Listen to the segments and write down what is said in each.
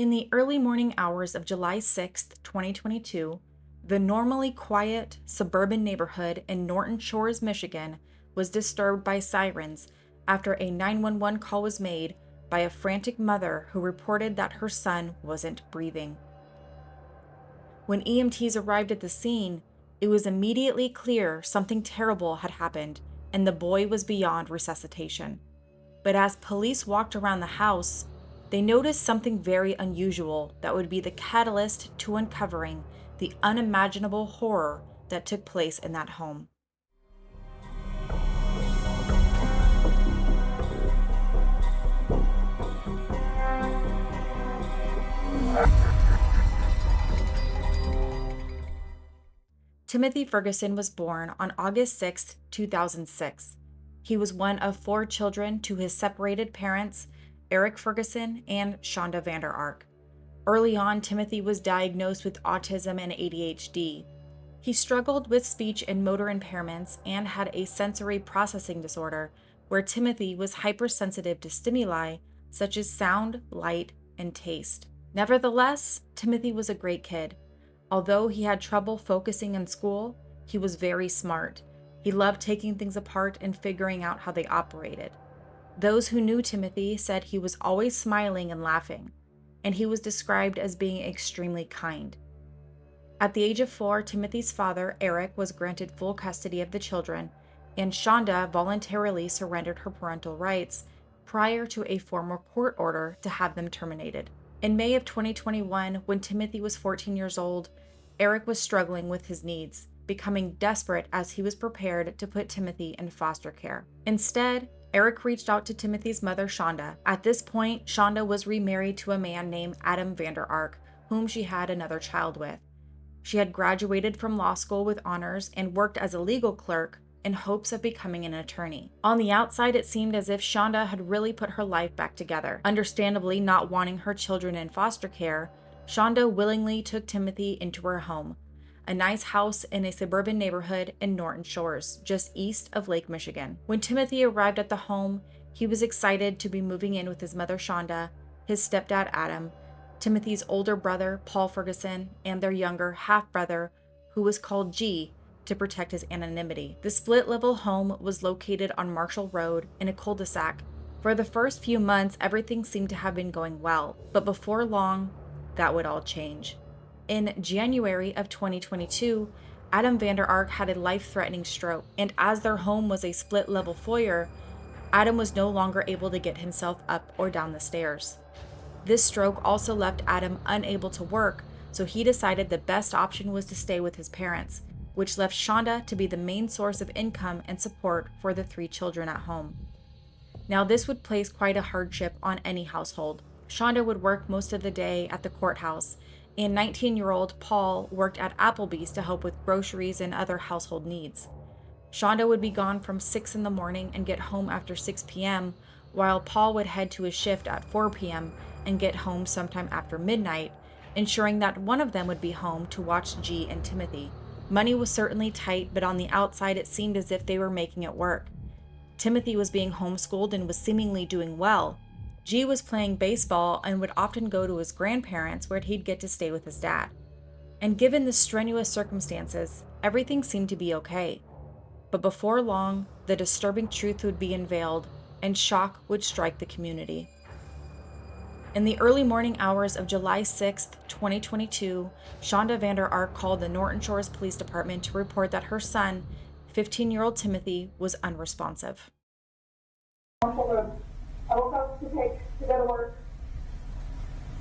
In the early morning hours of July 6th, 2022, the normally quiet suburban neighborhood in Norton Shores, Michigan, was disturbed by sirens after a 911 call was made by a frantic mother who reported that her son wasn't breathing. When EMTs arrived at the scene, it was immediately clear something terrible had happened and the boy was beyond resuscitation. But as police walked around the house, they noticed something very unusual that would be the catalyst to uncovering the unimaginable horror that took place in that home. Timothy Ferguson was born on August 6, 2006. He was one of 4 children to his separated parents, Eric Ferguson and Shanda Vander Ark. Early on, Timothy was diagnosed with autism and ADHD. He struggled with speech and motor impairments and had a sensory processing disorder where Timothy was hypersensitive to stimuli such as sound, light, and taste. Nevertheless, Timothy was a great kid. Although he had trouble focusing in school, he was very smart. He loved taking things apart and figuring out how they operated. Those who knew Timothy said he was always smiling and laughing, and he was described as being extremely kind. At the age of 4, Timothy's father, Eric, was granted full custody of the children, and Shonda voluntarily surrendered her parental rights prior to a formal court order to have them terminated. In May of 2021, when Timothy was 14 years old, Eric was struggling with his needs, becoming desperate as he was prepared to put Timothy in foster care. Instead, Eric reached out to Timothy's mother, Shonda. At this point, Shonda was remarried to a man named Adam Vander Ark, whom she had another child with. She had graduated from law school with honors and worked as a legal clerk in hopes of becoming an attorney. On the outside, it seemed as if Shonda had really put her life back together. Understandably not wanting her children in foster care, Shonda willingly took Timothy into her home, a nice house in a suburban neighborhood in Norton Shores, just east of Lake Michigan. When Timothy arrived at the home, he was excited to be moving in with his mother Shonda, his stepdad Adam, Timothy's older brother Paul Ferguson, and their younger half-brother, who was called G, to protect his anonymity. The split-level home was located on Marshall Road in a cul-de-sac. For the first few months, everything seemed to have been going well, but before long, that would all change. In January of 2022, Adam Vander Ark had a life-threatening stroke, and as their home was a split-level foyer, Adam was no longer able to get himself up or down the stairs. This stroke also left Adam unable to work, so he decided the best option was to stay with his parents, which left Shonda to be the main source of income and support for the 3 children at home. Now, this would place quite a hardship on any household. Shonda would work most of the day at the courthouse, and 19-year-old Paul worked at Applebee's to help with groceries and other household needs. Shonda would be gone from 6 in the morning and get home after 6 p.m., while Paul would head to his shift at 4 p.m. and get home sometime after midnight, ensuring that one of them would be home to watch G and Timothy. Money was certainly tight, but on the outside it seemed as if they were making it work. Timothy was being homeschooled and was seemingly doing well. G was playing baseball and would often go to his grandparents where he'd get to stay with his dad. And given the strenuous circumstances, everything seemed to be okay. But before long, the disturbing truth would be unveiled and shock would strike the community. In the early morning hours of July 6, 2022, Shanda Vander Ark called the Norton Shores Police Department to report that her son, 15-year-old Timothy, was unresponsive. I woke up to go to work.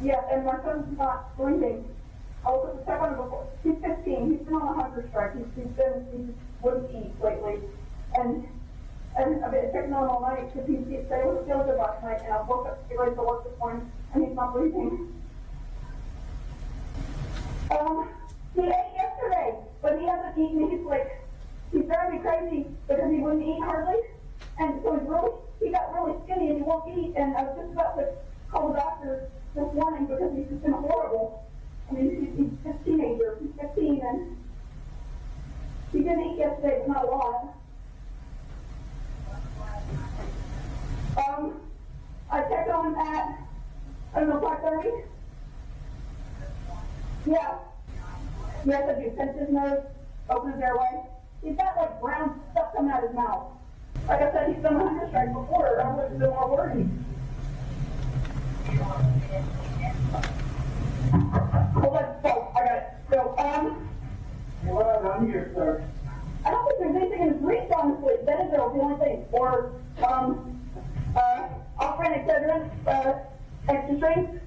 Yeah, and my son's not breathing. I woke up to check on him before. He's 15. He's been on a hunger strike. He wouldn't eat lately. And I've been checking on him all night because he said he wasn't feeling good last night. And I woke up to get ready for work this morning, and he's not breathing. He ate yesterday, but he hasn't eaten. He's driving me crazy because he wouldn't eat hardly. And so he got really skinny and he won't eat. And I was just about to call the doctor this morning because he's just been horrible. I mean, he's just a teenager. He's 15 and he didn't eat yesterday, but not a lot. I checked on him at, 5:30. Yeah. He has to do pinch his nose, open his airway. He's got like brown stuff coming out of his mouth. Like I said, he's done a hunger strike before. I would have been more worried. Hold on, so I got it. So, what I've done here, sir? I don't think there's anything in his reach, honestly. Benadryl is the only thing. Or, off-brand Excedrin, extra strength.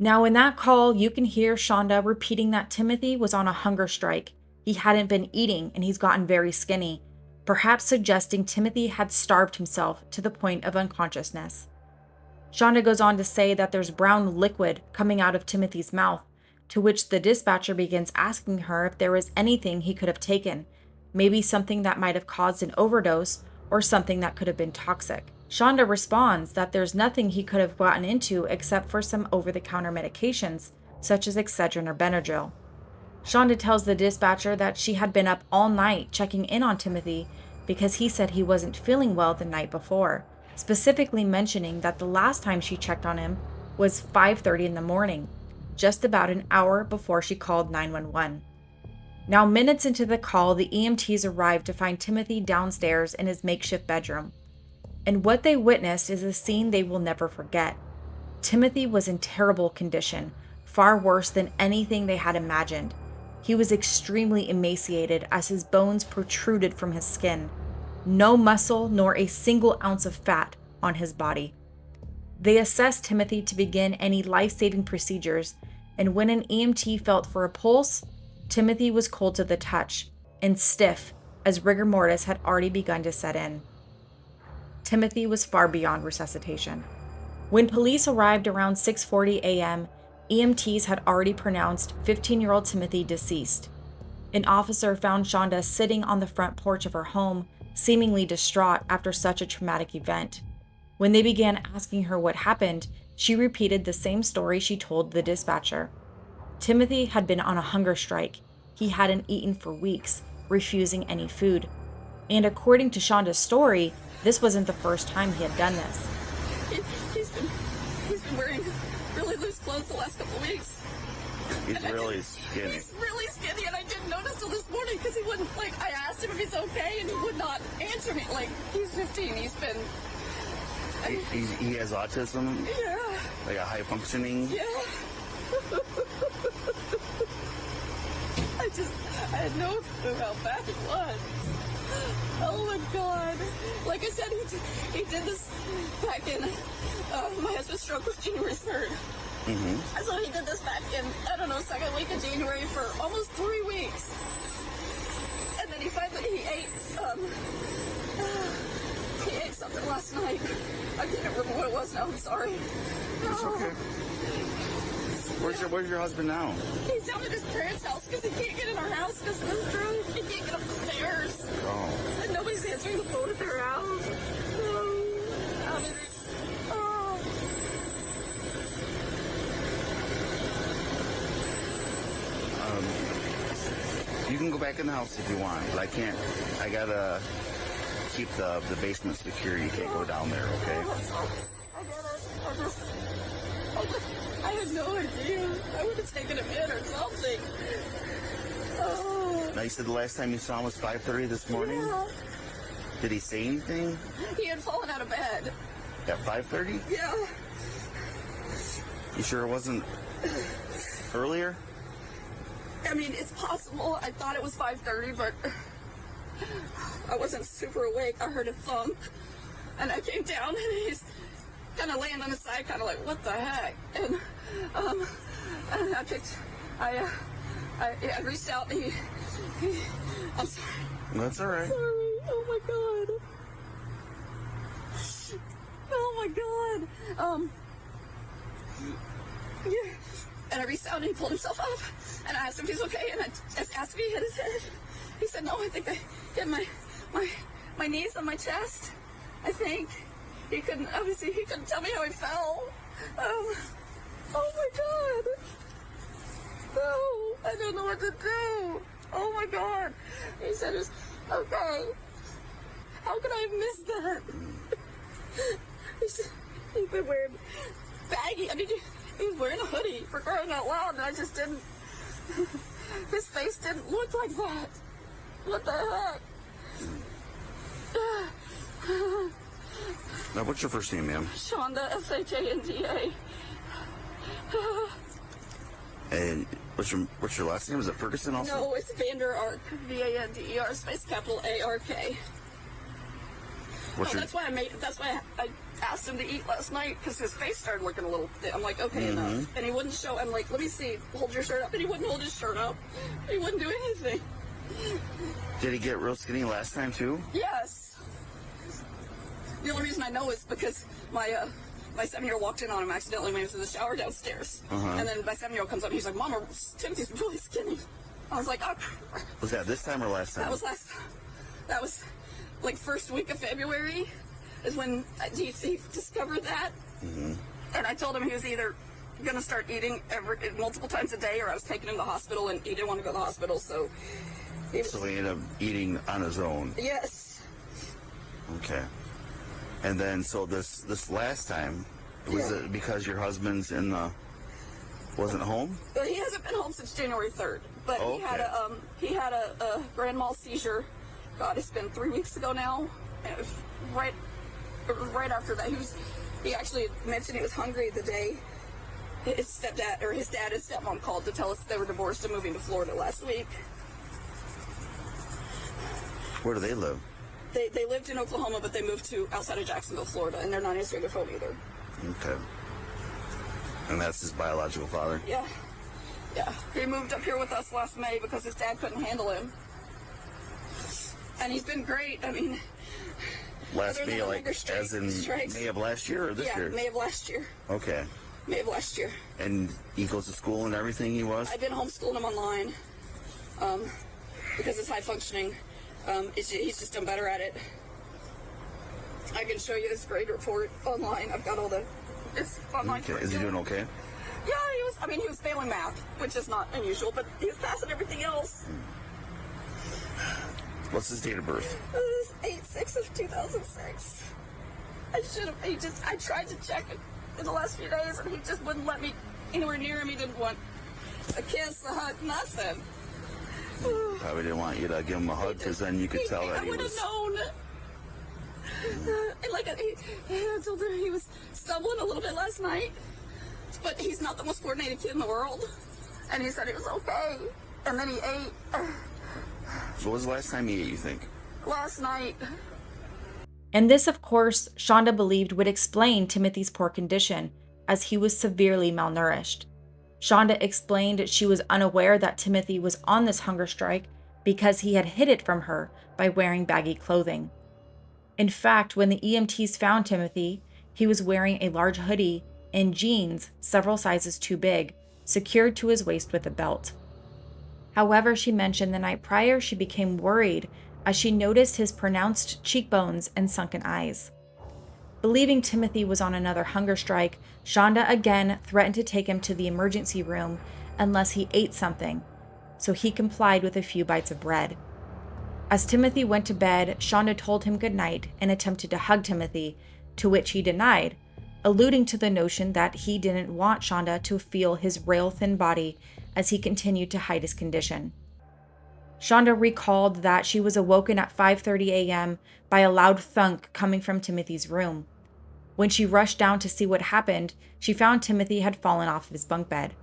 Now, in that call, you can hear Shonda repeating that Timothy was on a hunger strike. He hadn't been eating and he's gotten very skinny, perhaps suggesting Timothy had starved himself to the point of unconsciousness. Shonda goes on to say that there's brown liquid coming out of Timothy's mouth, to which the dispatcher begins asking her if there was anything he could have taken, maybe something that might have caused an overdose or something that could have been toxic. Shonda responds that there's nothing he could have gotten into except for some over-the-counter medications, such as Excedrin or Benadryl. Shonda tells the dispatcher that she had been up all night checking in on Timothy because he said he wasn't feeling well the night before, specifically mentioning that the last time she checked on him was 5:30 in the morning, just about an hour before she called 911. Now, minutes into the call, the EMTs arrived to find Timothy downstairs in his makeshift bedroom. And what they witnessed is a scene they will never forget. Timothy was in terrible condition, far worse than anything they had imagined. He was extremely emaciated as his bones protruded from his skin. No muscle nor a single ounce of fat on his body. They assessed Timothy to begin any life-saving procedures, and when an EMT felt for a pulse, Timothy was cold to the touch and stiff as rigor mortis had already begun to set in. Timothy was far beyond resuscitation. When police arrived around 6:40 a.m., EMTs had already pronounced 15-year-old Timothy deceased. An officer found Shonda sitting on the front porch of her home, seemingly distraught after such a traumatic event. When they began asking her what happened, she repeated the same story she told the dispatcher. Timothy had been on a hunger strike. He hadn't eaten for weeks, refusing any food. And according to Shonda's story, this wasn't the first time he had done this. He's been wearing really loose clothes the last couple of weeks. He's really skinny. He's really skinny, and I didn't notice till this morning because he wouldn't, I asked him if he's okay, and he would not answer me. He's 15, he's been... He has autism? Yeah. Like a high functioning? Yeah. I had no clue how bad it was. Oh my God. Like I said, he did this back in, my husband's stroke was January 3rd. Mm-hmm. So he did this back in, second week of January for almost 3 weeks. And then he ate something last night. I can't remember what it was now, I'm sorry. It's okay. Where's your husband now? He's down at his parents' house because he can't get in our house because of his drunk. He can't get up the stairs. Oh. And nobody's answering the phone at their house. You can go back in the house if you want, but I can't. I gotta keep the basement secure. You can't go down there, okay? I get it. I had no idea. I would have taken him in or something. Oh. Now, you said the last time you saw him was 5:30 this morning? Yeah. Did he say anything? He had fallen out of bed. At 5:30? Yeah. You sure it wasn't earlier? I mean, it's possible. I thought it was 5:30, but I wasn't super awake. I heard a thump, and I came down, and he's kind of laying on his side, kind of like, what the heck? And I reached out, and I'm sorry. That's all right. Sorry. Oh my God. Oh my God. Yeah. And I reached out and he pulled himself up, and I asked him if he's okay, and I just asked if he hit his head. He said, no, I think I hit my knees on my chest, I think. He couldn't tell me how he fell. Oh my God. No, I don't know what to do. Oh my God. He said, it's okay. How could I have missed that? been wearing baggy. I mean, he was wearing a hoodie for crying out loud, and I just didn't. His face didn't look like that. What the heck? Now, what's your first name, ma'am? Shonda, Shanda. And what's your last name? Is it Ferguson also? No, it's Vander Ark. Vander space capital ARK. That's why I asked him to eat last night, because his face started looking a little thin. I'm like, okay, enough. And he wouldn't show. I'm like, let me see. Hold your shirt up. And he wouldn't hold his shirt up. He wouldn't do anything. Did he get real skinny last time too? Yes. The only reason I know is because my 7-year-old walked in on him accidentally when he was in the shower downstairs. And then my 7-year-old comes up and he's like, Mama, Timothy's really skinny. I was like, oh. Was that this time or last time? That was like first week of February is when he discovered that. And I told him he was either going to start eating multiple times a day, or I was taking him to the hospital, and he didn't want to go to the hospital, so he ended up eating on his own. Yes. Okay. And then, so this last time, was it because your husband's wasn't home? Well, he hasn't been home since January 3rd, but he had a grand mal seizure. God, it's been 3 weeks ago now. And it was right after that. He actually mentioned he was hungry the day his dad and stepmom called to tell us they were divorced and moving to Florida last week. Where do they live? They lived in Oklahoma, but they moved to outside of Jacksonville, Florida, and they're not answering their phone either. Okay. And that's his biological father? Yeah. Yeah. He moved up here with us last May because his dad couldn't handle him. And he's been great. I mean... Last May, like, as in May of last year or this year? Yeah, May of last year. Okay. May of last year. And he goes to school and everything, he was? I've been homeschooling him online because it's high functioning. He's just done better at it. I can show you his grade report online. I've got it's online. Okay. Is he doing okay? Yeah, he was failing math, which is not unusual, but he was passing everything else. What's his date of birth? It was 8/6/2006. I tried to check it in the last few days, and he just wouldn't let me anywhere near him. He didn't want a kiss, a hug, nothing. Probably didn't want you to give him a hug, because then you could tell that he was... I would have known. And I told him he was stumbling a little bit last night, but he's not the most coordinated kid in the world. And he said he was okay. And then he ate. So what was the last time he ate, you think? Last night. And this, of course, Shonda believed would explain Timothy's poor condition, as he was severely malnourished. Shonda explained she was unaware that Timothy was on this hunger strike because he had hid it from her by wearing baggy clothing. In fact, when the EMTs found Timothy, he was wearing a large hoodie and jeans several sizes too big, secured to his waist with a belt. However, she mentioned the night prior she became worried as she noticed his pronounced cheekbones and sunken eyes. Believing Timothy was on another hunger strike, Shonda again threatened to take him to the emergency room unless he ate something, so he complied with a few bites of bread. As Timothy went to bed, Shonda told him goodnight and attempted to hug Timothy, to which he denied, alluding to the notion that he didn't want Shonda to feel his rail-thin body as he continued to hide his condition. Shonda recalled that she was awoken at 5:30 a.m. by a loud thunk coming from Timothy's room. When she rushed down to see what happened, she found Timothy had fallen off of his bunk bed.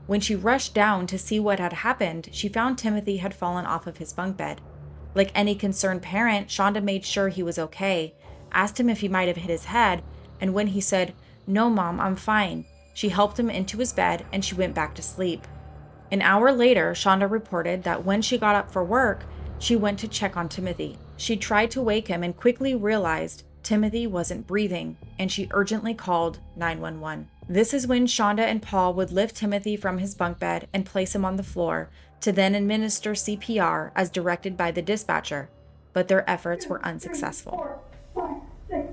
When she rushed down to see what had happened, she found Timothy had fallen off of his bunk bed. Like any concerned parent, Shonda made sure he was okay, asked him if he might have hit his head, and when he said, "No, Mom, I'm fine," she helped him into his bed and she went back to sleep. An hour later, Shonda reported that when she got up for work, she went to check on Timothy. She tried to wake him and quickly realized Timothy wasn't breathing, and she urgently called 911. This is when Shonda and Paul would lift Timothy from his bunk bed and place him on the floor to then administer CPR as directed by the dispatcher, but their efforts were unsuccessful. 4, 5, 6.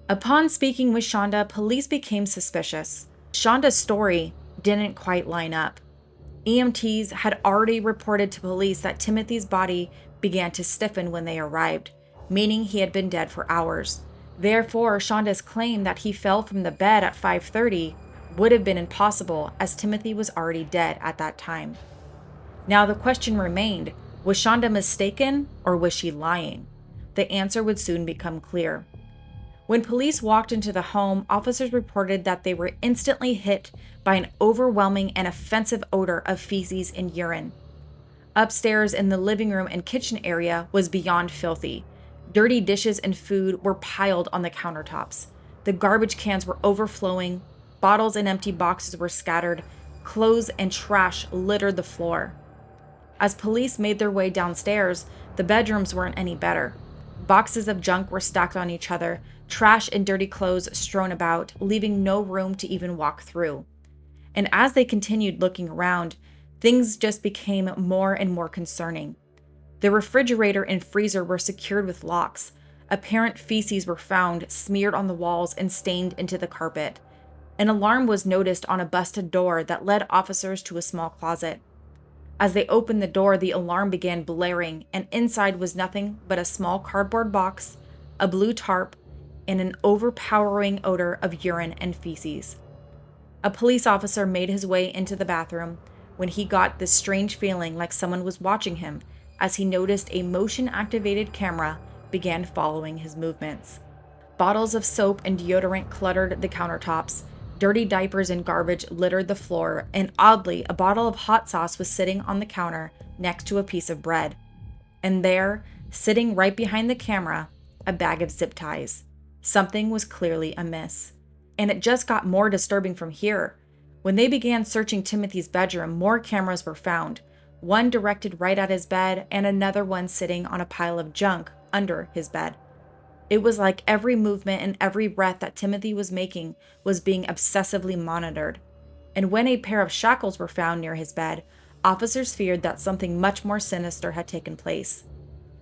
Upon speaking with Shonda, police became suspicious. Shonda's story didn't quite line up. EMTs had already reported to police that Timothy's body began to stiffen when they arrived, meaning he had been dead for hours. Therefore, Shonda's claim that he fell from the bed at 5:30 would have been impossible, as Timothy was already dead at that time. Now the question remained, was Shonda mistaken or was she lying? The answer would soon become clear. When police walked into the home, officers reported that they were instantly hit by an overwhelming and offensive odor of feces and urine. Upstairs in the living room and kitchen area was beyond filthy. Dirty dishes and food were piled on the countertops. The garbage cans were overflowing, bottles and empty boxes were scattered, clothes and trash littered the floor. As police made their way downstairs, the bedrooms weren't any better. Boxes of junk were stacked on each other, trash and dirty clothes strewn about, leaving no room to even walk through. And as they continued looking around, things just became more and more concerning. The refrigerator and freezer were secured with locks. Apparent feces were found smeared on the walls and stained into the carpet. An alarm was noticed on a busted door that led officers to a small closet. As they opened the door, the alarm began blaring, and inside was nothing but a small cardboard box, a blue tarp, and an overpowering odor of urine and feces. A police officer made his way into the bathroom when he got this strange feeling like someone was watching him, as he noticed a motion-activated camera began following his movements. Bottles of soap and deodorant cluttered the countertops. Dirty diapers and garbage littered the floor, and oddly, a bottle of hot sauce was sitting on the counter next to a piece of bread. And there, sitting right behind the camera, a bag of zip ties. Something was clearly amiss. And it just got more disturbing from here. When they began searching Timothy's bedroom, more cameras were found, one directed right at his bed and another one sitting on a pile of junk under his bed. It was like every movement and every breath that Timothy was making was being obsessively monitored. And when a pair of shackles were found near his bed, officers feared that something much more sinister had taken place.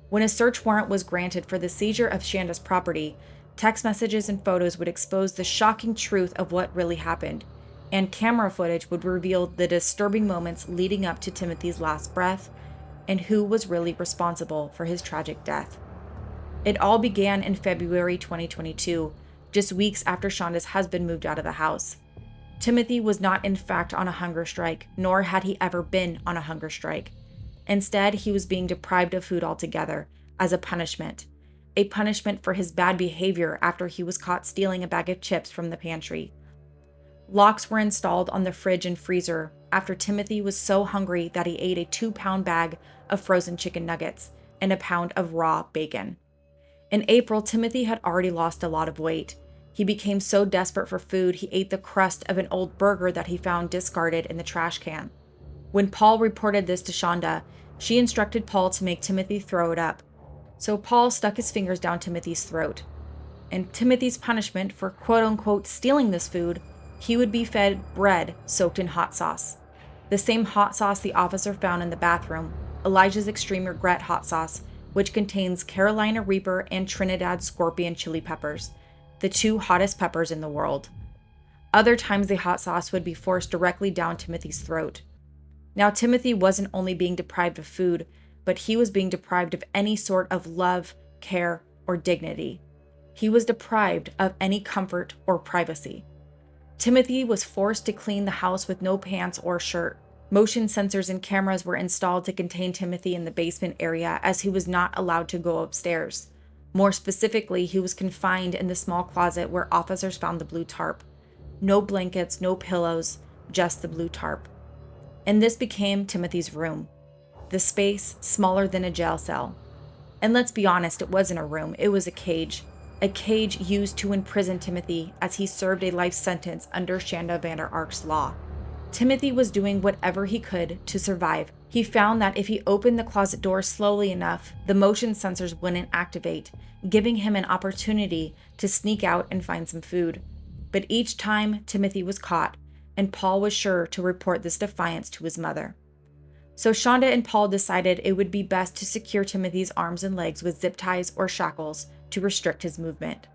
When a search warrant was granted for the seizure of Shanda's property, text messages and photos would expose the shocking truth of what really happened, and camera footage would reveal the disturbing moments leading up to Timothy's last breath and who was really responsible for his tragic death. It all began in February 2022, just weeks after Shanda's husband moved out of the house. Timothy was not in fact on a hunger strike, nor had he ever been on a hunger strike. Instead, he was being deprived of food altogether as a punishment for his bad behavior after he was caught stealing a bag of chips from the pantry. Locks were installed on the fridge and freezer after Timothy was so hungry that he ate a 2-pound bag of frozen chicken nuggets and a pound of raw bacon. In April, Timothy had already lost a lot of weight. He became so desperate for food, he ate the crust of an old burger that he found discarded in the trash can. When Paul reported this to Shanda, she instructed Paul to make Timothy throw it up. So Paul stuck his fingers down Timothy's throat. And Timothy's punishment for quote-unquote stealing this food, he would be fed bread soaked in hot sauce. The same hot sauce the officer found in the bathroom, Elijah's Extreme Regret hot sauce, which contains Carolina Reaper and Trinidad Scorpion chili peppers, the 2 hottest peppers in the world. Other times the hot sauce would be forced directly down Timothy's throat. Now Timothy wasn't only being deprived of food, but he was being deprived of any sort of love, care, or dignity. He was deprived of any comfort or privacy. Timothy was forced to clean the house with no pants or shirt. Motion sensors and cameras were installed to contain Timothy in the basement area, as he was not allowed to go upstairs. More specifically, he was confined in the small closet where officers found the blue tarp. No blankets, no pillows, just the blue tarp. And this became Timothy's room. The space smaller than a jail cell. And let's be honest, it wasn't a room, it was a cage used to imprison Timothy as he served a life sentence under Shanda Vander Ark's law. Timothy was doing whatever he could to survive. He found that if he opened the closet door slowly enough, the motion sensors wouldn't activate, giving him an opportunity to sneak out and find some food. But each time, Timothy was caught, and Paul was sure to report this defiance to his mother. So Shanda and Paul decided it would be best to secure Timothy's arms and legs with zip ties or shackles to restrict his movement.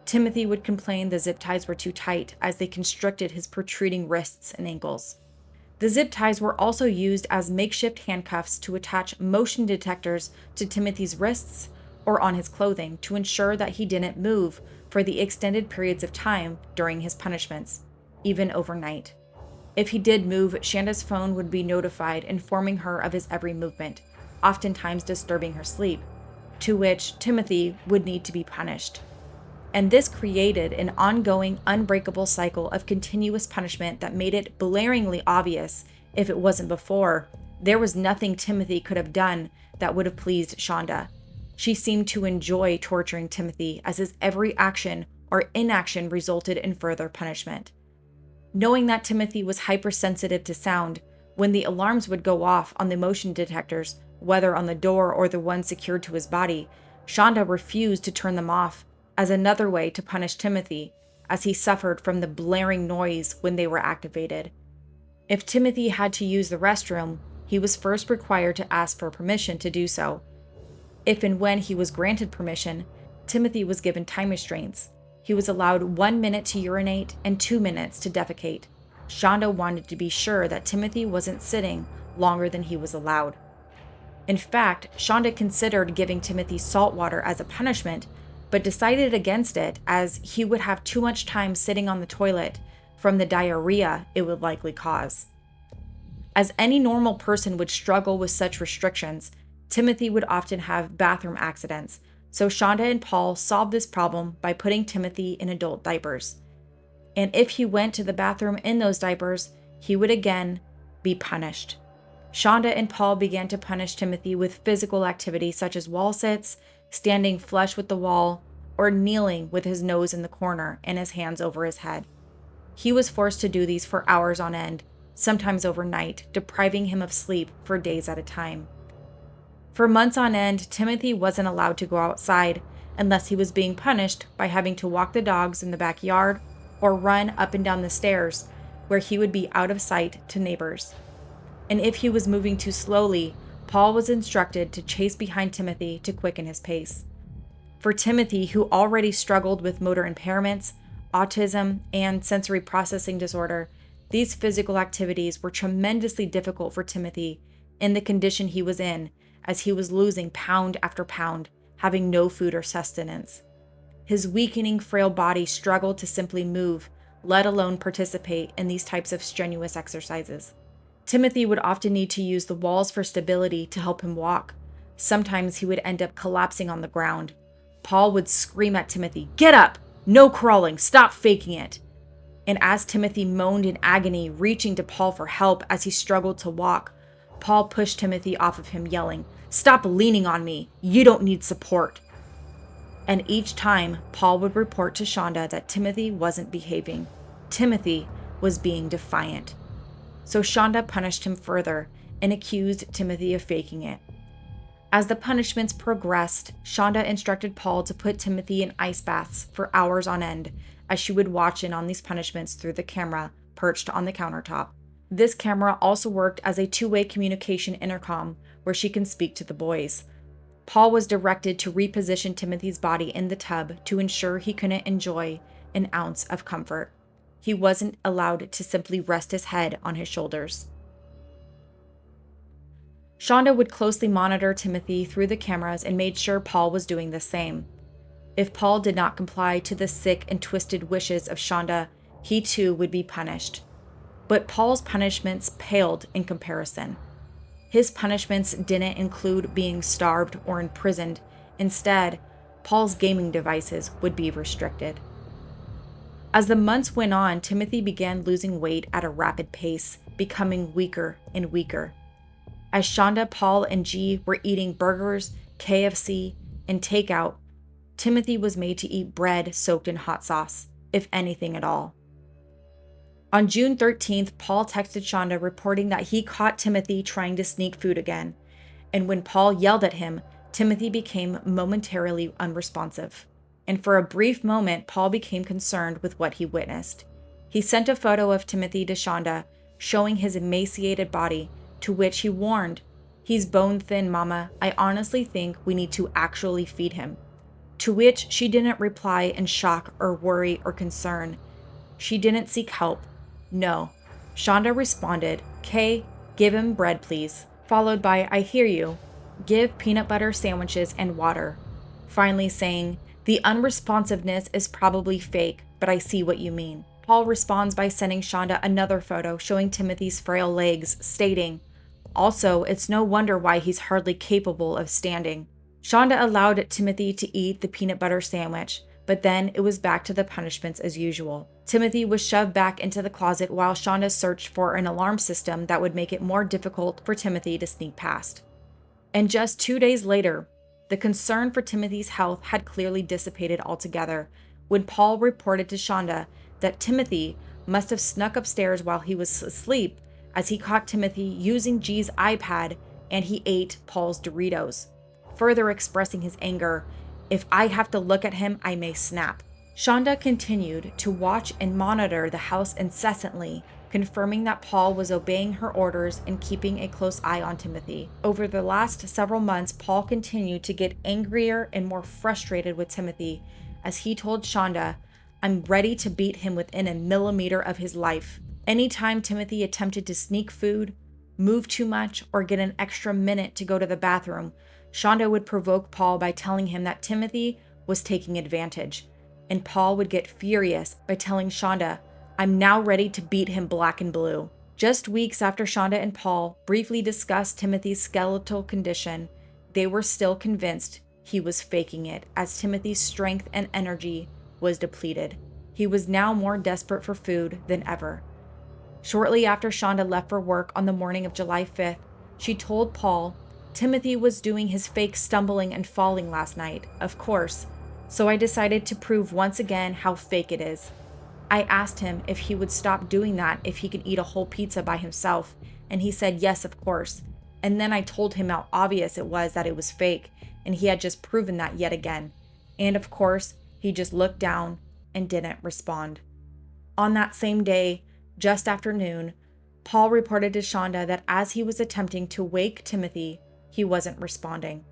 Timothy would complain the zip ties were too tight as they constricted his protruding wrists and ankles. The zip ties were also used as makeshift handcuffs to attach motion detectors to Timothy's wrists or on his clothing to ensure that he didn't move for the extended periods of time during his punishments, even overnight. If he did move, Shanda's phone would be notified, informing her of his every movement, oftentimes disturbing her sleep, to which Timothy would need to be punished. And this created an ongoing, unbreakable cycle of continuous punishment that made it blaringly obvious, if it wasn't before, there was nothing Timothy could have done that would have pleased Shanda. She seemed to enjoy torturing Timothy, as his every action or inaction resulted in further punishment. Knowing that Timothy was hypersensitive to sound, when the alarms would go off on the motion detectors, whether on the door or the one secured to his body, Shanda refused to turn them off as another way to punish Timothy, as he suffered from the blaring noise when they were activated. If Timothy had to use the restroom, he was first required to ask for permission to do so. If and when he was granted permission, Timothy was given time restraints. He was allowed 1 minute to urinate and 2 minutes to defecate. Shanda wanted to be sure that Timothy wasn't sitting longer than he was allowed. In fact, Shanda considered giving Timothy salt water as a punishment, but decided against it as he would have too much time sitting on the toilet from the diarrhea it would likely cause. As any normal person would struggle with such restrictions, Timothy would often have bathroom accidents, so Shanda and Paul solved this problem by putting Timothy in adult diapers. And if he went to the bathroom in those diapers, he would again be punished. Shanda and Paul began to punish Timothy with physical activity such as wall sits, standing flush with the wall, or kneeling with his nose in the corner and his hands over his head. He was forced to do these for hours on end, sometimes overnight, depriving him of sleep for days at a time. For months on end, Timothy wasn't allowed to go outside unless he was being punished by having to walk the dogs in the backyard or run up and down the stairs, where he would be out of sight to neighbors. And if he was moving too slowly, Paul was instructed to chase behind Timothy to quicken his pace. For Timothy, who already struggled with motor impairments, autism, and sensory processing disorder, these physical activities were tremendously difficult for Timothy in the condition he was in, as he was losing pound after pound, having no food or sustenance. His weakening, frail body struggled to simply move, let alone participate in these types of strenuous exercises. Timothy would often need to use the walls for stability to help him walk. Sometimes he would end up collapsing on the ground. Paul would scream at Timothy, "Get up! No crawling! Stop faking it!" And as Timothy moaned in agony, reaching to Paul for help as he struggled to walk, Paul pushed Timothy off of him, yelling, "Stop leaning on me! You don't need support!" And each time, Paul would report to Shanda that Timothy wasn't behaving. Timothy was being defiant. So Shanda punished him further and accused Timothy of faking it. As the punishments progressed, Shanda instructed Paul to put Timothy in ice baths for hours on end, as she would watch in on these punishments through the camera perched on the countertop. This camera also worked as a two-way communication intercom where she can speak to the boys. Paul was directed to reposition Timothy's body in the tub to ensure he couldn't enjoy an ounce of comfort. He wasn't allowed to simply rest his head on his shoulders. Shanda would closely monitor Timothy through the cameras and made sure Paul was doing the same. If Paul did not comply to the sick and twisted wishes of Shanda, he too would be punished. But Paul's punishments paled in comparison. His punishments didn't include being starved or imprisoned. Instead, Paul's gaming devices would be restricted. As the months went on, Timothy began losing weight at a rapid pace, becoming weaker and weaker. As Shanda, Paul, and G were eating burgers, KFC, and takeout, Timothy was made to eat bread soaked in hot sauce, if anything at all. On June 13th, Paul texted Shanda reporting that he caught Timothy trying to sneak food again, and when Paul yelled at him, Timothy became momentarily unresponsive. And for a brief moment, Paul became concerned with what he witnessed. He sent a photo of Timothy to Shanda, showing his emaciated body, to which he warned, "He's bone thin, Mama. I honestly think we need to actually feed him." To which she didn't reply in shock or worry or concern. She didn't seek help. No. Shanda responded, "Kay, give him bread, please," followed by, "I hear you. Give peanut butter sandwiches and water." finally saying, "The unresponsiveness is probably fake, but I see what you mean." Paul responds by sending Shonda another photo showing Timothy's frail legs, stating, "Also, it's no wonder why he's hardly capable of standing." Shonda allowed Timothy to eat the peanut butter sandwich, but then it was back to the punishments as usual. Timothy was shoved back into the closet while Shonda searched for an alarm system that would make it more difficult for Timothy to sneak past. And just 2 days later, the concern for Timothy's health had clearly dissipated altogether when Paul reported to Shonda that Timothy must have snuck upstairs while he was asleep, as he caught Timothy using G's iPad and he ate Paul's Doritos, further expressing his anger. "If I have to look at him, I may snap." Shonda continued to watch and monitor the house incessantly, confirming that Paul was obeying her orders and keeping a close eye on Timothy. Over the last several months, Paul continued to get angrier and more frustrated with Timothy as he told Shonda, "I'm ready to beat him within a millimeter of his life." Anytime Timothy attempted to sneak food, move too much, or get an extra minute to go to the bathroom, Shonda would provoke Paul by telling him that Timothy was taking advantage, and Paul would get furious by telling Shonda, "I'm now ready to beat him black and blue." Just weeks after Shonda and Paul briefly discussed Timothy's skeletal condition, they were still convinced he was faking it, as Timothy's strength and energy was depleted. He was now more desperate for food than ever. Shortly after Shonda left for work on the morning of July 5th, she told Paul, "Timothy was doing his fake stumbling and falling last night, of course, so I decided to prove once again how fake it is. I asked him if he would stop doing that if he could eat a whole pizza by himself, and he said yes, of course. And then I told him how obvious it was that it was fake, and he had just proven that yet again. And of course, he just looked down and didn't respond." On that same day, just after noon, Paul reported to Shonda that as he was attempting to wake Timothy, he wasn't responding.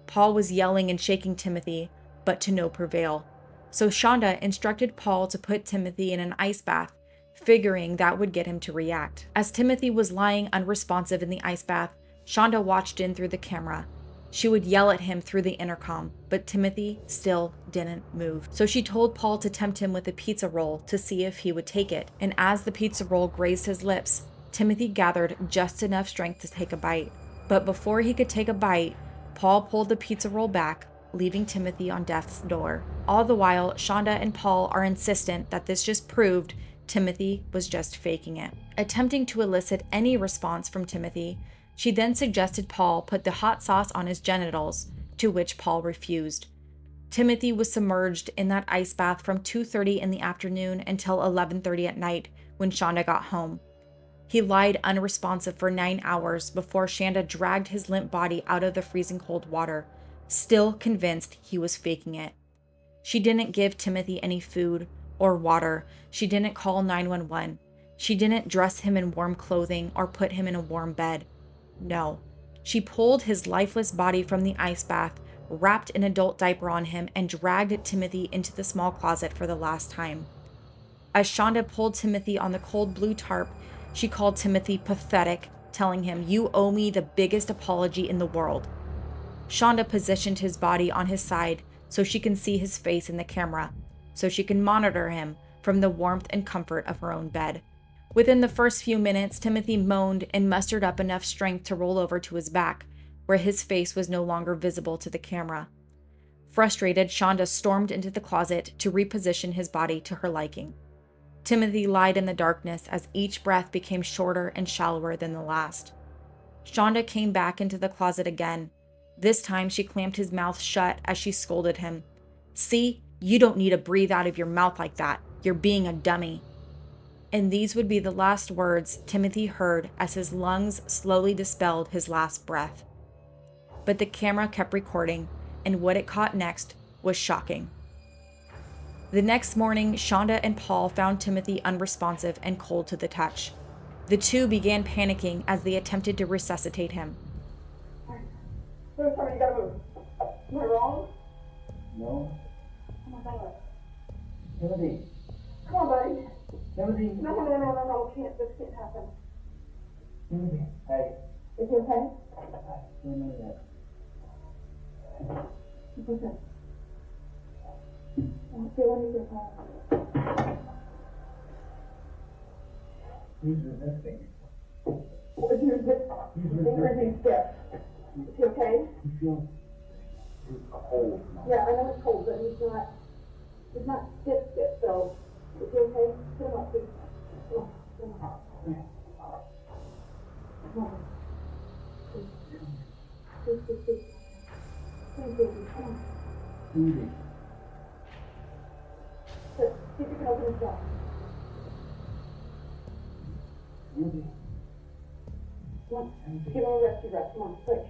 Paul was yelling and shaking Timothy, but to no prevail. So Shonda instructed Paul to put Timothy in an ice bath, figuring that would get him to react. As Timothy was lying unresponsive in the ice bath, Shonda watched in through the camera. She would yell at him through the intercom, but Timothy still didn't move. So she told Paul to tempt him with a pizza roll to see if he would take it. And as the pizza roll grazed his lips, Timothy gathered just enough strength to take a bite. But before he could take a bite, Paul pulled the pizza roll back, leaving Timothy on death's door. All the while, Shonda and Paul are insistent that this just proved Timothy was just faking it. Attempting to elicit any response from Timothy, she then suggested Paul put the hot sauce on his genitals, to which Paul refused. Timothy was submerged in that ice bath from 2:30 in the afternoon until 11:30 at night when Shonda got home. He lied unresponsive for 9 hours before Shanda dragged his limp body out of the freezing cold water, still convinced he was faking it. She didn't give Timothy any food or water. She didn't call 911. She didn't dress him in warm clothing or put him in a warm bed. No, she pulled his lifeless body from the ice bath, wrapped an adult diaper on him, and dragged Timothy into the small closet for the last time. As Shonda pulled Timothy on the cold blue tarp, she called Timothy pathetic, telling him, "You owe me the biggest apology in the world." Shonda positioned his body on his side so she can see his face in the camera, so she can monitor him from the warmth and comfort of her own bed. Within the first few minutes, Timothy moaned and mustered up enough strength to roll over to his back, where his face was no longer visible to the camera. Frustrated, Shonda stormed into the closet to reposition his body to her liking. Timothy lied in the darkness as each breath became shorter and shallower than the last. Shonda came back into the closet again. This time, she clamped his mouth shut as she scolded him. "See, you don't need to breathe out of your mouth like that. You're being a dummy." And these would be the last words Timothy heard as his lungs slowly dispelled his last breath. But the camera kept recording, and what it caught next was shocking. The next morning, Shonda and Paul found Timothy unresponsive and cold to the touch. The two began panicking as they attempted to resuscitate him. There's somebody you gotta move. Am I wrong? No. Oh my God. Timothy. Come on, buddy. Timothy. No. This can't happen. Timothy. Hey. Is he okay? Wait a minute. Listen. Okay, when is it home? He's resisting. What is your zip? He's Where is resisting. he stiff? Is he okay? He feels it's cold now. Yeah, I know it's cold, but he's not stiff, so is he okay? Put him up, please. Come on, come on. Come on. Please, please, please. Please, baby, come on. Breathing. Good. See if you can open his mouth. Breathing. Come on. Give him a rescue breath. Come on, quick.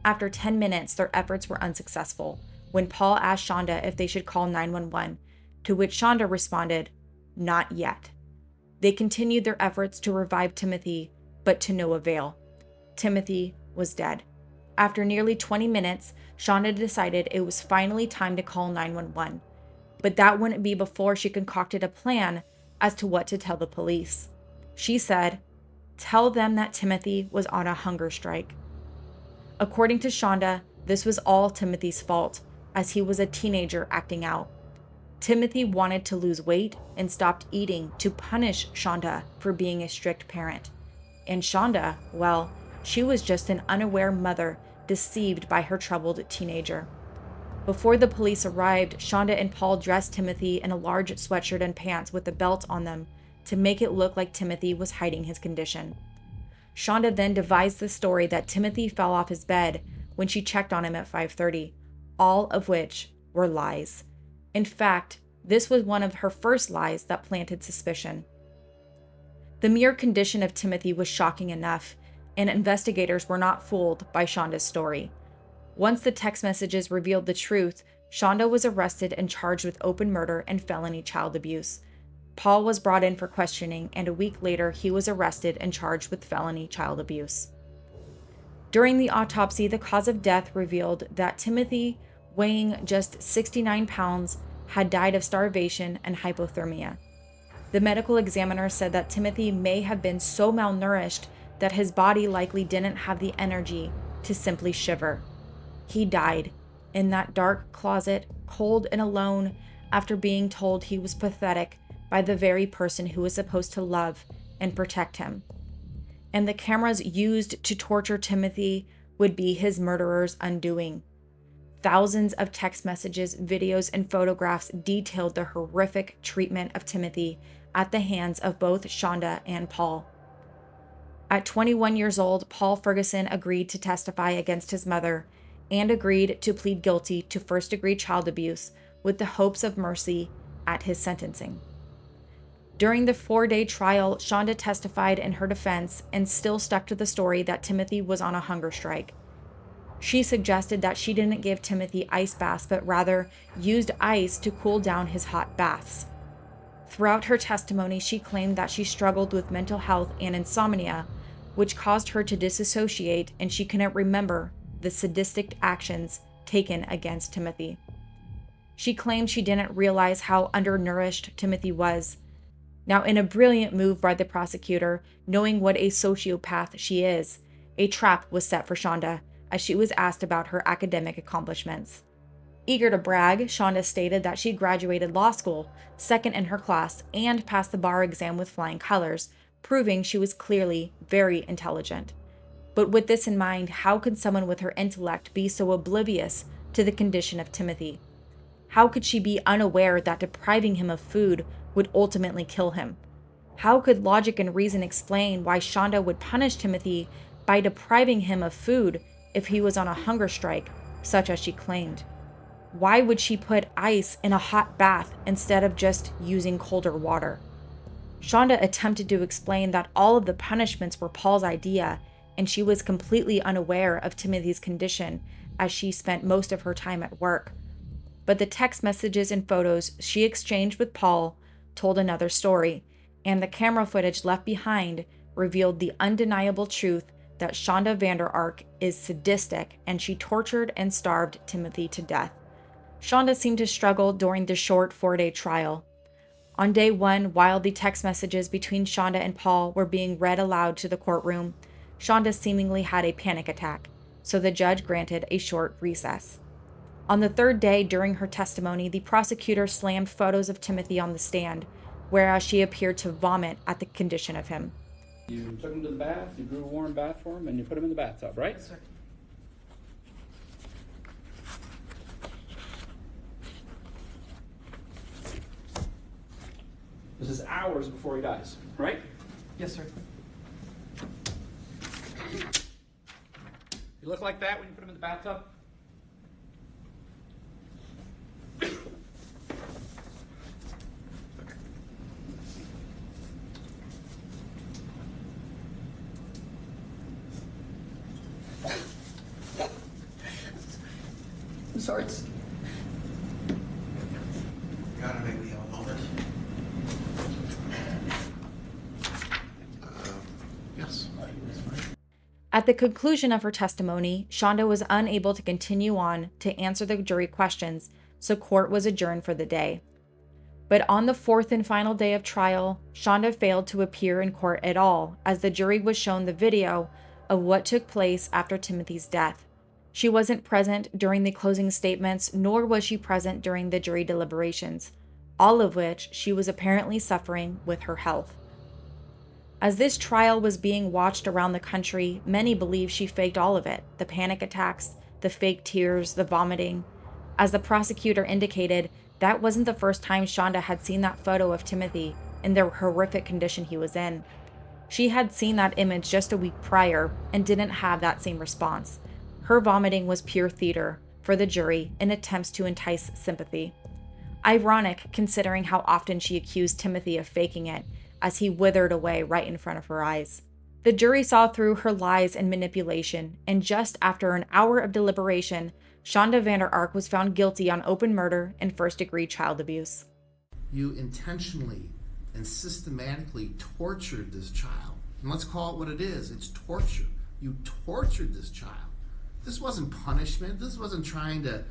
After 10 minutes, their efforts were unsuccessful when Paul asked Shonda if they should call 911, to which Shonda responded, "Not yet." They continued their efforts to revive Timothy, but to no avail. Timothy was dead. After nearly 20 minutes, Shonda decided it was finally time to call 911, but that wouldn't be before she concocted a plan as to what to tell the police. She said, "Tell them that Timothy was on a hunger strike." According to Shonda, this was all Timothy's fault, as he was a teenager acting out. Timothy wanted to lose weight and stopped eating to punish Shonda for being a strict parent. And Shonda, well, she was just an unaware mother deceived by her troubled teenager. Before the police arrived, Shonda and Paul dressed Timothy in a large sweatshirt and pants with a belt on them to make it look like Timothy was hiding his condition. Shonda then devised the story that Timothy fell off his bed when she checked on him at 5:30, all of which were lies. In fact, this was one of her first lies that planted suspicion. The mere condition of Timothy was shocking enough, and investigators were not fooled by Shonda's story. Once the text messages revealed the truth, Shonda was arrested and charged with open murder and felony child abuse. Paul was brought in for questioning, and a week later, he was arrested and charged with felony child abuse. During the autopsy, the cause of death revealed that Timothy, weighing just 69 pounds, had died of starvation and hypothermia. The medical examiner said that Timothy may have been so malnourished that his body likely didn't have the energy to simply shiver. He died in that dark closet, cold and alone, after being told he was pathetic by the very person who was supposed to love and protect him. And the cameras used to torture Timothy would be his murderer's undoing. Thousands of text messages, videos, and photographs detailed the horrific treatment of Timothy at the hands of both Shonda and Paul. At 21 years old, Paul Ferguson agreed to testify against his mother and agreed to plead guilty to first-degree child abuse with the hopes of mercy at his sentencing. During the 4-day trial, Shonda testified in her defense and still stuck to the story that Timothy was on a hunger strike. She suggested that she didn't give Timothy ice baths, but rather used ice to cool down his hot baths. Throughout her testimony, she claimed that she struggled with mental health and insomnia, which caused her to disassociate, and she couldn't remember the sadistic actions taken against Timothy. She claimed she didn't realize how undernourished Timothy was. Now, in a brilliant move by the prosecutor, knowing what a sociopath she is, a trap was set for Shonda as she was asked about her academic accomplishments. Eager to brag, Shonda stated that she graduated law school, second in her class, and passed the bar exam with flying colors, proving she was clearly very intelligent. But with this in mind, how could someone with her intellect be so oblivious to the condition of Timothy? How could she be unaware that depriving him of food would ultimately kill him? How could logic and reason explain why Shonda would punish Timothy by depriving him of food if he was on a hunger strike, such as she claimed? Why would she put ice in a hot bath instead of just using colder water? Shonda attempted to explain that all of the punishments were Paul's idea, and she was completely unaware of Timothy's condition as she spent most of her time at work. But the text messages and photos she exchanged with Paul told another story, and the camera footage left behind revealed the undeniable truth that Shanda Vander Ark is sadistic, and she tortured and starved Timothy to death. Shonda seemed to struggle during the short 4-day trial. On day 1, while the text messages between Shonda and Paul were being read aloud to the courtroom, Shonda seemingly had a panic attack, so the judge granted a short recess. On the third day during her testimony, the prosecutor slammed photos of Timothy on the stand, whereas she appeared to vomit at the condition of him. You took him to the bath, you drew a warm bath for him, and you put him in the bathtub, right? Yes, sir. This is hours before he dies, right? Yes, sir. You look like that when you put him in the bathtub? I'm sorry. Gotta make me have a moment. Yes. At the conclusion of her testimony, Shonda was unable to continue on to answer the jury questions, so court was adjourned for the day. But on the fourth and final day of trial, Shonda failed to appear in court at all, as the jury was shown the video of what took place after Timothy's death. She wasn't present during the closing statements, nor was she present during the jury deliberations, all of which she was apparently suffering with her health. As this trial was being watched around the country, many believe she faked all of it, the panic attacks, the fake tears, the vomiting. As the prosecutor indicated, that wasn't the first time Shonda had seen that photo of Timothy in the horrific condition he was in. She had seen that image just a week prior and didn't have that same response. Her vomiting was pure theater for the jury in attempts to entice sympathy. Ironic considering how often she accused Timothy of faking it, as he withered away right in front of her eyes. The jury saw through her lies and manipulation, and just after an hour of deliberation, Shanda Vander Ark was found guilty on open murder and first-degree child abuse. You intentionally and systematically tortured this child. And let's call it what it is. It's torture. You tortured this child. This wasn't punishment. This wasn't trying to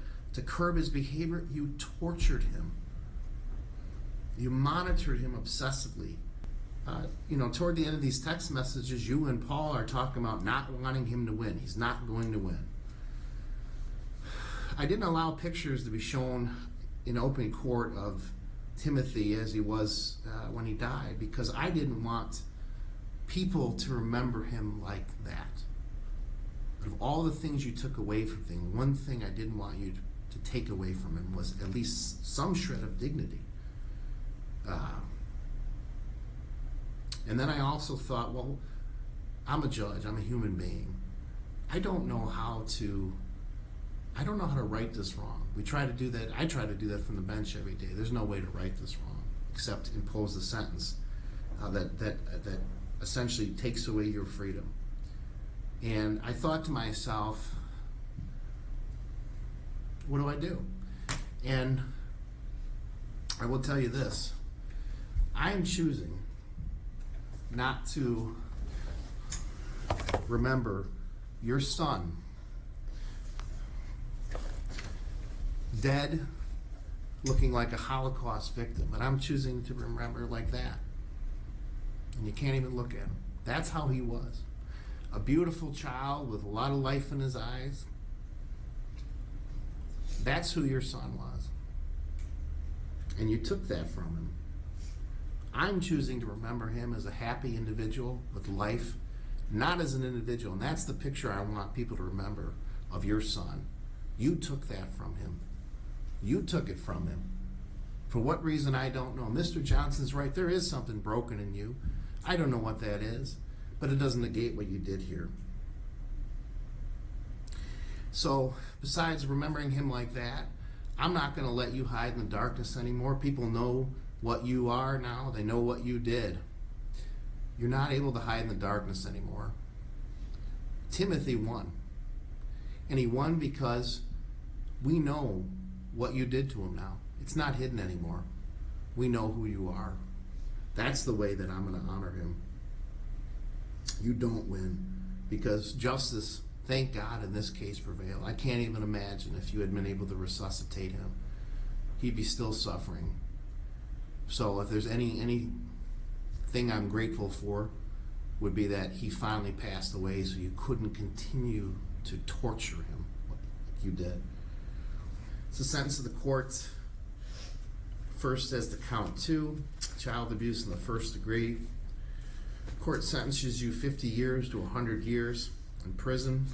curb his behavior. You tortured him. You monitored him obsessively. Toward the end of these text messages, you and Paul are talking about not wanting him to win. He's not going to win. I didn't allow pictures to be shown in open court of Timothy as he was when he died, because I didn't want people to remember him like that. But of all the things you took away from him, one thing I didn't want you to take away from him was at least some shred of dignity. And then I also thought, well, I'm a judge, I'm a human being. I don't know how to write this wrong. We try to do that. I try to do that from the bench every day. There's no way to write this wrong except impose the sentence that essentially takes away your freedom. And I thought to myself, what do I do? And I will tell you this. I'm choosing not to remember your son dead, looking like a Holocaust victim, but I'm choosing to remember like that. And you can't even look at him. That's how he was. A beautiful child with a lot of life in his eyes. That's who your son was. And you took that from him. I'm choosing to remember him as a happy individual with life, not as an individual. And that's the picture I want people to remember of your son. You took that from him. You took it from him. For what reason, I don't know. Mr. Johnson's right. There is something broken in you. I don't know what that is, but it doesn't negate what you did here. So, besides remembering him like that, I'm not going to let you hide in the darkness anymore. People know what you are now. They know what you did. You're not able to hide in the darkness anymore. Timothy won. And he won because we know what you did to him now. It's not hidden anymore. We know who you are. That's the way that I'm going to honor him. You don't win because justice, thank God, in this case prevailed. I can't even imagine if you had been able to resuscitate him. He'd be still suffering. So if there's anything I'm grateful for, would be that he finally passed away so you couldn't continue to torture him like you did. So sentence of the court, first as to count 2, child abuse in the first degree. Court sentences you 50 years to 100 years in prison,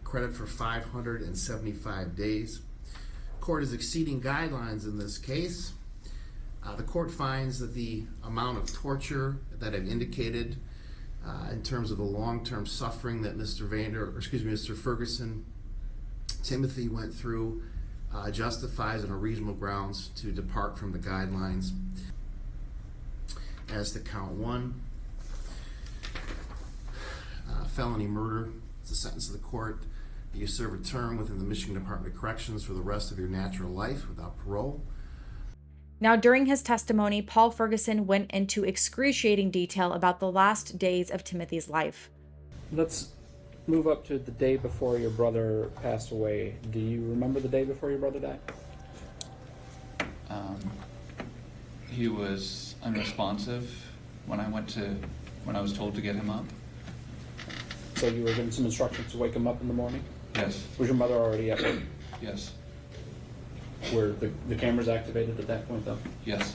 credit for 575 days. Court is exceeding guidelines in this case. The court finds that the amount of torture that I've indicated in terms of the long-term suffering that Mr. Ferguson, Timothy went through justifies on a reasonable grounds to depart from the guidelines. As to count 1, felony murder, it's a sentence of the court that you serve a term within the Michigan Department of Corrections for the rest of your natural life without parole. Now, during his testimony, Paul Ferguson went into excruciating detail about the last days of Timothy's life. Let's move up to the day before your brother passed away. Do you remember the day before your brother died? He was unresponsive when I was told to get him up. So you were given some instructions to wake him up in the morning? Yes. Was your mother already at work? Yes. Were the cameras activated at that point, though? Yes.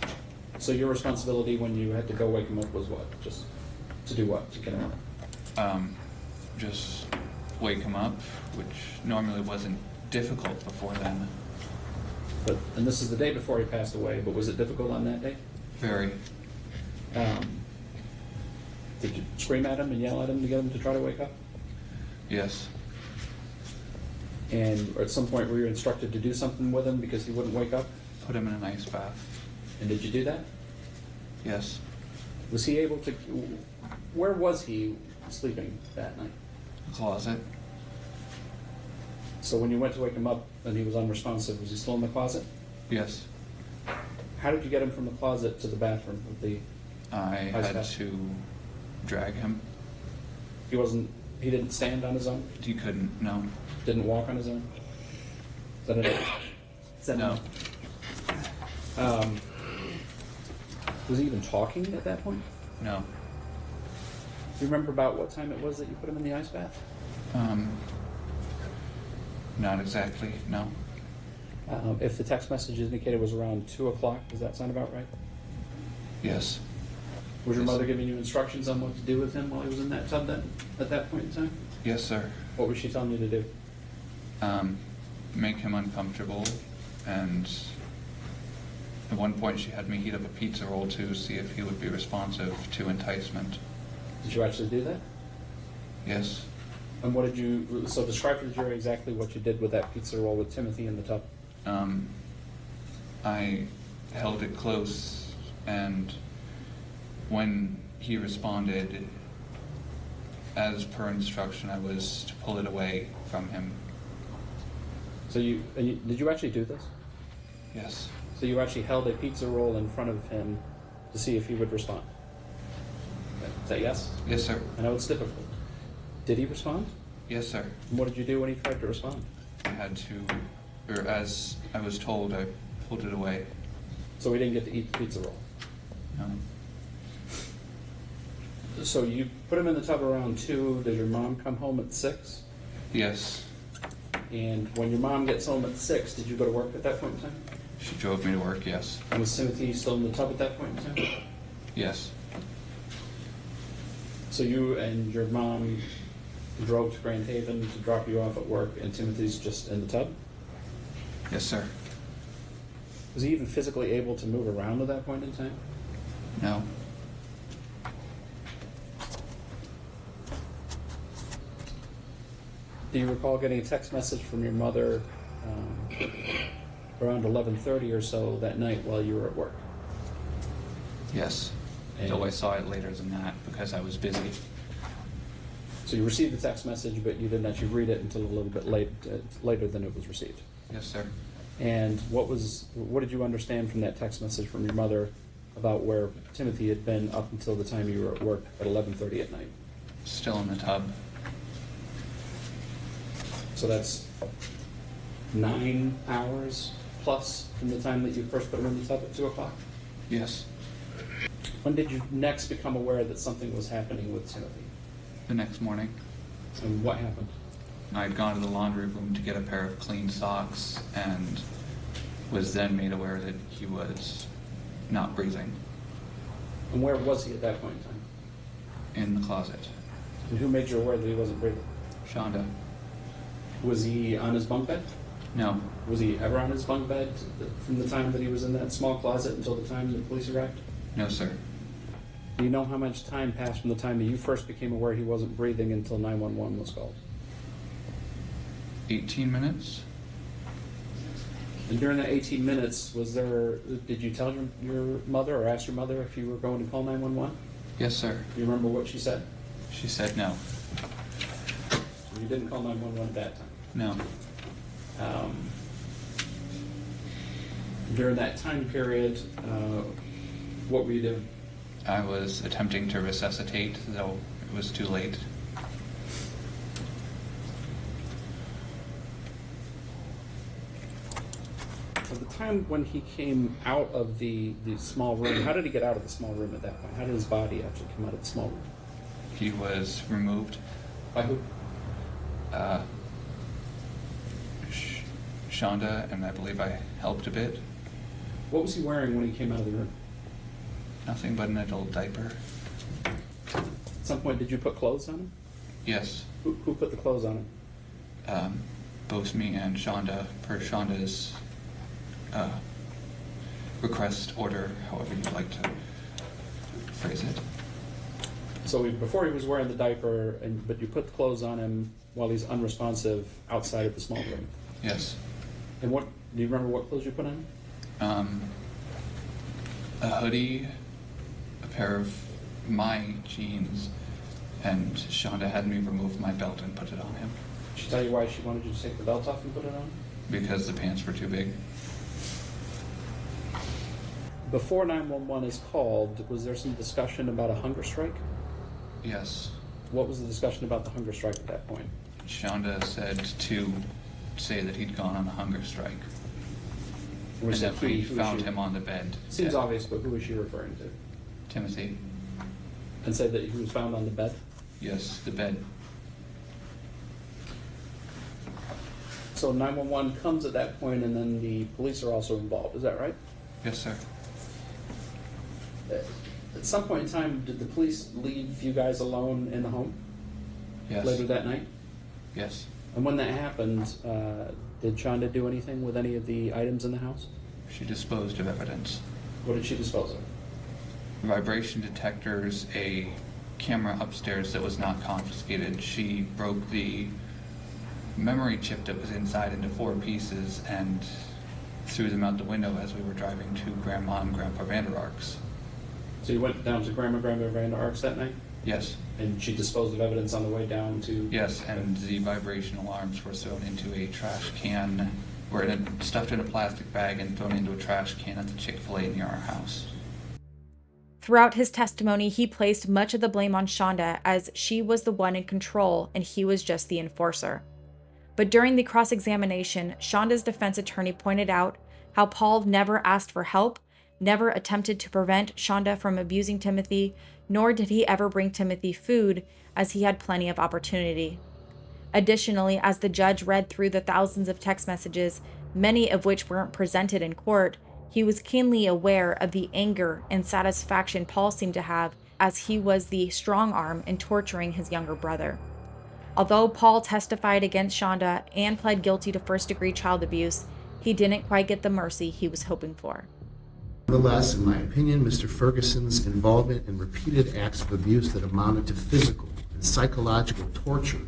So your responsibility when you had to go wake him up was what? Just to do what? To get him up? Just wake him up, which normally wasn't difficult before then. And this is the day before he passed away, but was it difficult on that day? Very. Did you scream at him and yell at him to get him to try to wake up? Yes. And at some point were you instructed to do something with him because he wouldn't wake up? Put him in an ice bath. And did you do that? Yes. Was he able to, where was he sleeping that night? Closet. So when you went to wake him up and he was unresponsive, was he still in the closet? Yes. How did you get him from the closet to the bathroom with the I ice had bath? to drag him. He didn't stand on his own? He couldn't, no. Didn't walk on his own? Is that it? Is that No. Was he even talking at that point? No. Do you remember about what time it was that you put him in the ice bath? Not exactly, no. If the text message indicated it was around 2 o'clock, does that sound about right? Yes. Was your Yes. mother giving you instructions on what to do with him while he was in that tub at that point in time? Yes, sir. What was she telling you to do? Make him uncomfortable, and at one point she had me heat up a pizza roll to see if he would be responsive to enticement. Did you actually do that? Yes. And what did you, so describe for the jury exactly what you did with that pizza roll with Timothy in the tub. I held it close, and when he responded, as per instruction, I was to pull it away from him. So did you actually do this? Yes. So you actually held a pizza roll in front of him to see if he would respond? Is that yes? Yes, sir. I know it's difficult. Did he respond? Yes, sir. And what did you do when he tried to respond? I had to, or as I was told, I pulled it away. So we didn't get to eat the pizza roll. So you put him in the tub around 2. Did your mom come home at 6? Yes. And when your mom gets home at 6, did you go to work at that point in time? She drove me to work, yes. And was Timothy still in the tub at that point in time? Yes. So you and your mom drove to Grand Haven to drop you off at work, and Timothy's just in the tub? Yes, sir. Was he even physically able to move around at that point in time? No. Do you recall getting a text message from your mother around 11:30 or so that night while you were at work? Yes. Though I saw it later than that because I was busy. So you received the text message, but you didn't actually read it until a little bit later than it was received. Yes, sir. And what did you understand from that text message from your mother about where Timothy had been up until the time you were at work at 11:30 at night? Still in the tub. So that's 9 hours plus from the time that you first put him in the tub at 2 o'clock? Yes. When did you next become aware that something was happening with Timothy? The next morning. And what happened? I'd gone to the laundry room to get a pair of clean socks and was then made aware that he was not breathing. And where was he at that point in time? In the closet. And who made you aware that he wasn't breathing? Shonda. Was he on his bunk bed? No. Was he ever on his bunk bed from the time that he was in that small closet until the time the police arrived? No, sir. Do you know how much time passed from the time that you first became aware he wasn't breathing until 911 was called? 18 minutes? And during that 18 minutes, did you tell your mother or ask your mother if you were going to call 911? Yes, sir. Do you remember what she said? She said no. So you didn't call 911 at that time? No. During that time period, what were you doing? I was attempting to resuscitate, though it was too late. At the time when he came out of the small room, how did he get out of the small room at that point? How did his body actually come out of the small room? He was removed. By who? Shonda, and I believe I helped a bit. What was he wearing when he came out of the room? Nothing but an adult diaper. At some point, did you put clothes on him? Yes. Who put the clothes on him? Both me and Shonda, per Shonda's request, order, however you'd like to phrase it. So before he was wearing the diaper, but you put the clothes on him while he's unresponsive outside of the small room. Yes. And do you remember what clothes you put on him? A hoodie, a pair of my jeans, and Shonda had me remove my belt and put it on him. Did she tell you why she wanted you to take the belt off and put it on? Because the pants were too big. Before 911 is called, was there some discussion about a hunger strike? Yes. What was the discussion about the hunger strike at that point? Shonda said to say that he'd gone on a hunger strike. And Was that it we who found she- him on the bed. Seems dead. obvious, but who was she referring to? Timothy. And said that he was found on the bed? Yes, the bed. So 911 comes at that point, and then the police are also involved. Is that right? Yes, sir. At some point in time, did the police leave you guys alone in the home Yes. later that night? Yes. And when that happened, did Shonda do anything with any of the items in the house? She disposed of evidence. What did she dispose of? Vibration detectors, a camera upstairs that was not confiscated. She broke the memory chip that was inside into 4 pieces and threw them out the window as we were driving to Grandma and Grandpa Vander Ark's. So you went down to Grandma Vander Ark's that night? Yes. And she disposed of evidence on the way down to... Yes, and the vibration alarms were thrown into a trash can, stuffed in a plastic bag and thrown into a trash can at the Chick-fil-A near our house. Throughout his testimony, he placed much of the blame on Shonda as she was the one in control and he was just the enforcer. But during the cross-examination, Shonda's defense attorney pointed out how Paul never asked for help, never attempted to prevent Shonda from abusing Timothy, nor did he ever bring Timothy food, as he had plenty of opportunity. Additionally, as the judge read through the thousands of text messages, many of which weren't presented in court, he was keenly aware of the anger and satisfaction Paul seemed to have, as he was the strong arm in torturing his younger brother. Although Paul testified against Shonda and pled guilty to first-degree child abuse, he didn't quite get the mercy he was hoping for. Nonetheless, in my opinion, Mr. Ferguson's involvement in repeated acts of abuse that amounted to physical and psychological torture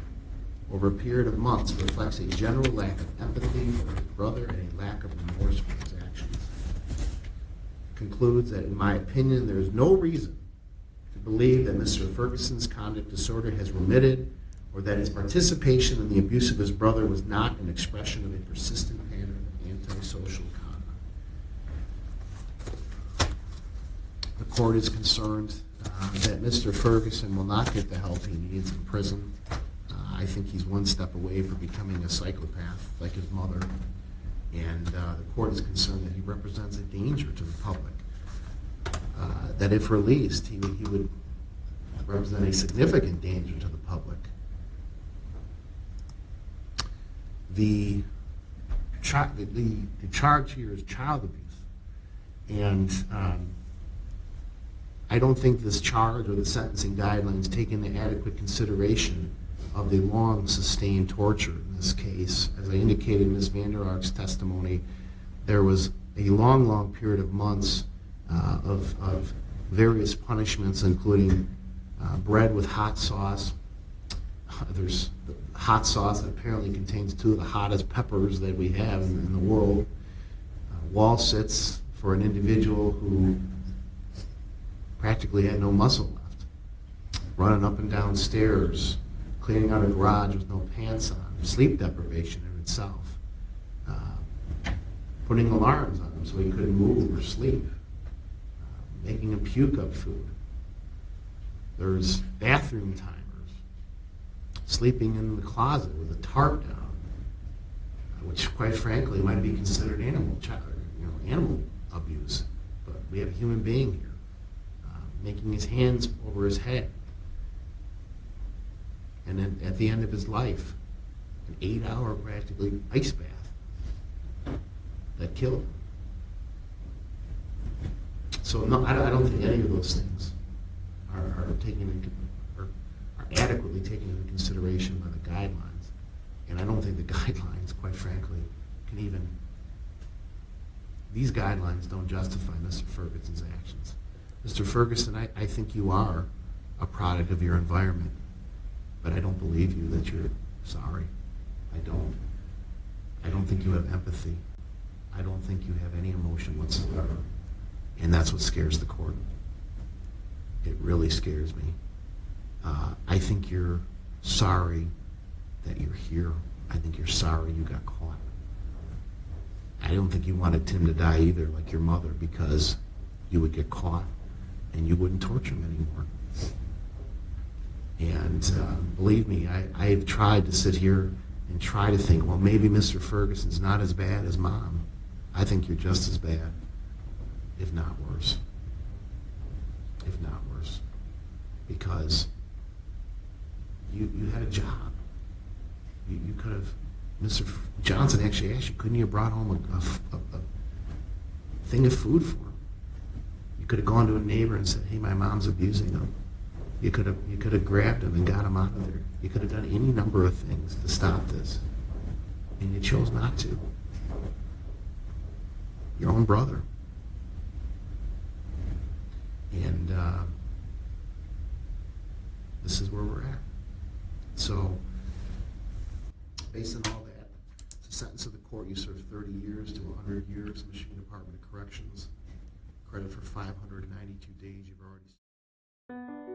over a period of months reflects a general lack of empathy for his brother and a lack of remorse for his actions. Concludes that, in my opinion, there is no reason to believe that Mr. Ferguson's conduct disorder has remitted or that his participation in the abuse of his brother was not an expression of a persistent pattern of antisocial conduct. The court is concerned that Mr. Ferguson will not get the help he needs in prison. I think he's one step away from becoming a psychopath like his mother, and the court is concerned that he represents a danger to the public, that if released, he would represent a significant danger to the public. the charge here is child abuse. And I don't think this charge or the sentencing guidelines take into adequate consideration of the long sustained torture in this case. As I indicated in Ms. Vander Ark's testimony, there was a long period of months of various punishments, including bread with hot sauce. There's hot sauce that apparently contains 2 of the hottest peppers that we have in the world. Wall sits for an individual who practically had no muscle left. Running up and down stairs, cleaning out a garage with no pants on, sleep deprivation in itself. Putting alarms on him so he couldn't move or sleep. Making him puke up food. There's bathroom timers. Sleeping in the closet with a tarp down, which quite frankly might be considered animal abuse. But we have a human being here. Making his hands over his head. And then at the end of his life, an 8-hour practically ice bath that killed him. So no, I don't think any of those things are adequately taken into consideration by the guidelines. And I don't think the guidelines, quite frankly, can even, these guidelines don't justify Mr. Ferguson's actions. Mr. Ferguson, I think you are a product of your environment, but I don't believe you that you're sorry. I don't. I don't think you have empathy. I don't think you have any emotion whatsoever. And that's what scares the court. It really scares me. I think you're sorry that you're here. I think you're sorry you got caught. I don't think you wanted Tim to die either, like your mother, because you would get caught and you wouldn't torture him anymore. And believe me, I've tried to sit here and try to think, well, maybe Mr. Ferguson's not as bad as Mom. I think you're just as bad, if not worse. If not worse. Because you had a job. You could have, Mr. Johnson actually asked you, couldn't you have brought home a thing of food for him? You could have gone to a neighbor and said, hey, my mom's abusing him. You could have grabbed him and got him out of there. You could have done any number of things to stop this. And you chose not to. Your own brother. And this is where we're at. So, based on all that, the sentence of the court, you serve 30 years to 100 years in the Michigan Department of Corrections. Credit for 592 days you've already